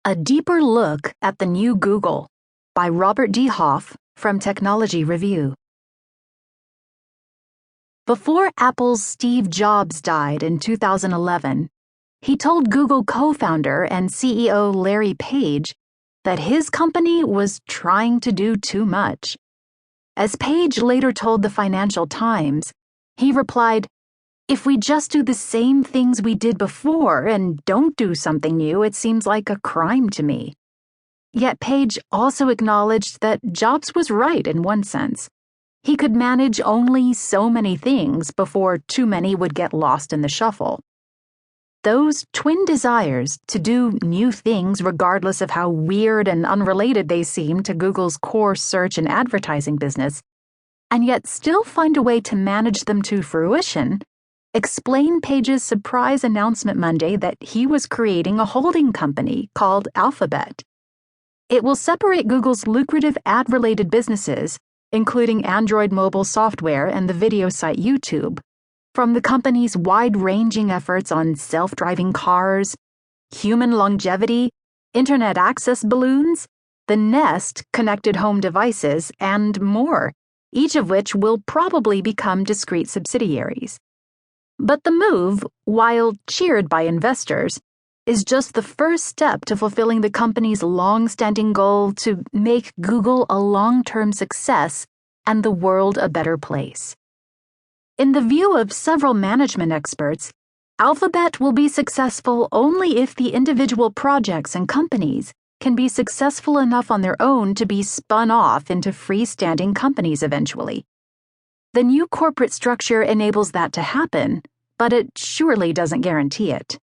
A Deeper Look at the New Google by Robert D. Hoff from Technology Review. Before Apple's Steve Jobs died in 2011, he told Google co-founder and CEO Larry Page that his company was trying to do too much. As Page later told the Financial Times, he replied, "If we just do the same things we did before and don't do something new, it seems like a crime to me." Yet Page also acknowledged that Jobs was right in one sense. He could manage only so many things before too many would get lost in the shuffle. Those twin desires to do new things regardless of how weird and unrelated they seem to Google's core search and advertising business, and yet still find a way to manage them to fruition, explain Page's surprise announcement Monday that he was creating a holding company called Alphabet. It will separate Google's lucrative ad-related businesses, including Android mobile software and the video site YouTube, from the company's wide-ranging efforts on self-driving cars, human longevity, internet access balloons, the Nest connected home devices, and more, each of which will probably become discrete subsidiaries. But the move, while cheered by investors, is just the first step to fulfilling the company's long-standing goal to make Google a long-term success and the world a better place. In the view of several management experts, Alphabet will be successful only if the individual projects and companies can be successful enough on their own to be spun off into freestanding companies eventually. The new corporate structure enables that to happen, but it surely doesn't guarantee it.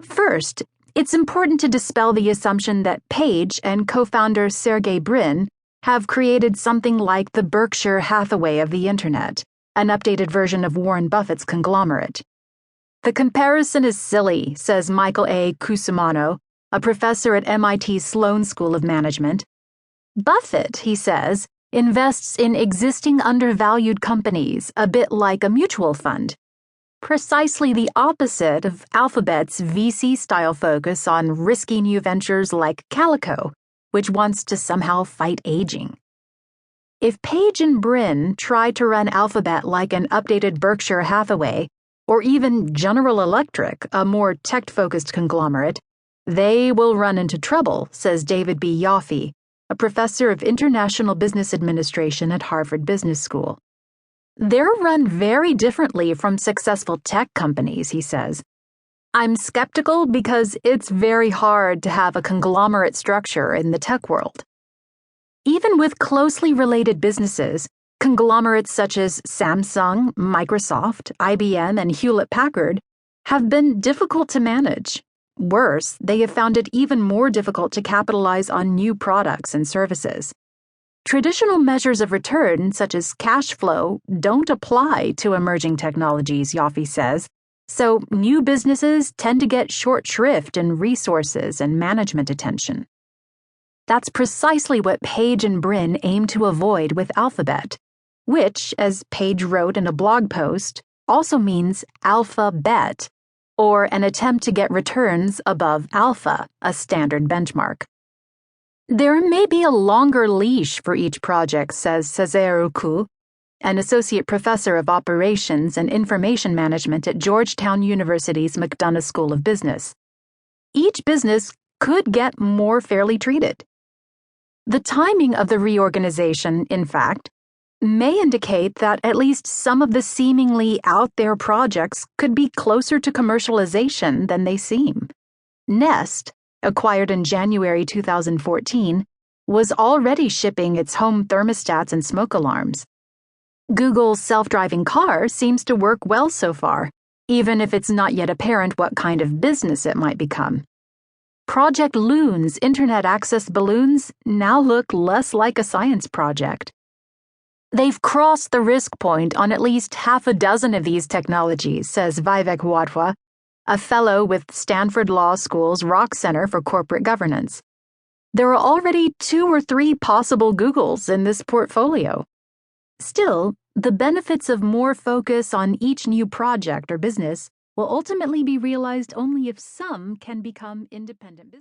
First, it's important to dispel the assumption that Page and co-founder Sergey Brin have created something like the Berkshire Hathaway of the Internet, an updated version of Warren Buffett's conglomerate. The comparison is silly, says Michael A. Cusumano, a professor at MIT's Sloan School of Management. Buffett, he says, invests in existing undervalued companies, a bit like a mutual fund. Precisely the opposite of Alphabet's VC-style focus on risky new ventures like Calico, which wants to somehow fight aging. If Page and Brin try to run Alphabet like an updated Berkshire Hathaway, or even General Electric, a more tech-focused conglomerate, they will run into trouble, says David B. Yoffe, a professor of international business administration at Harvard Business School. They're run very differently from successful tech companies, he says. I'm skeptical because it's very hard to have a conglomerate structure in the tech world. Even with closely related businesses, conglomerates such as Samsung, Microsoft, IBM, and Hewlett-Packard have been difficult to manage. Worse, they have found it even more difficult to capitalize on new products and services. Traditional measures of return, such as cash flow, don't apply to emerging technologies, Yoffe says, so new businesses tend to get short shrift in resources and management attention. That's precisely what Page and Brin aim to avoid with Alphabet, which, as Page wrote in a blog post, also means alpha-bet, or an attempt to get returns above alpha, a standard benchmark. There may be a longer leash for each project, says Césaire Uku, an associate professor of operations and information management at Georgetown University's McDonough School of Business. Each business could get more fairly treated. The timing of the reorganization, in fact, may indicate that at least some of the seemingly out-there projects could be closer to commercialization than they seem. Nest, acquired in January 2014, was already shipping its home thermostats and smoke alarms. Google's self-driving car seems to work well so far, even if it's not yet apparent what kind of business it might become. Project Loon's internet access balloons now look less like a science project. They've crossed the risk point on at least half a dozen of these technologies, says Vivek Wadhwa, a fellow with Stanford Law School's Rock Center for Corporate Governance. There are already 2 or 3 possible Googles in this portfolio. Still, the benefits of more focus on each new project or business will ultimately be realized only if some can become independent businesses.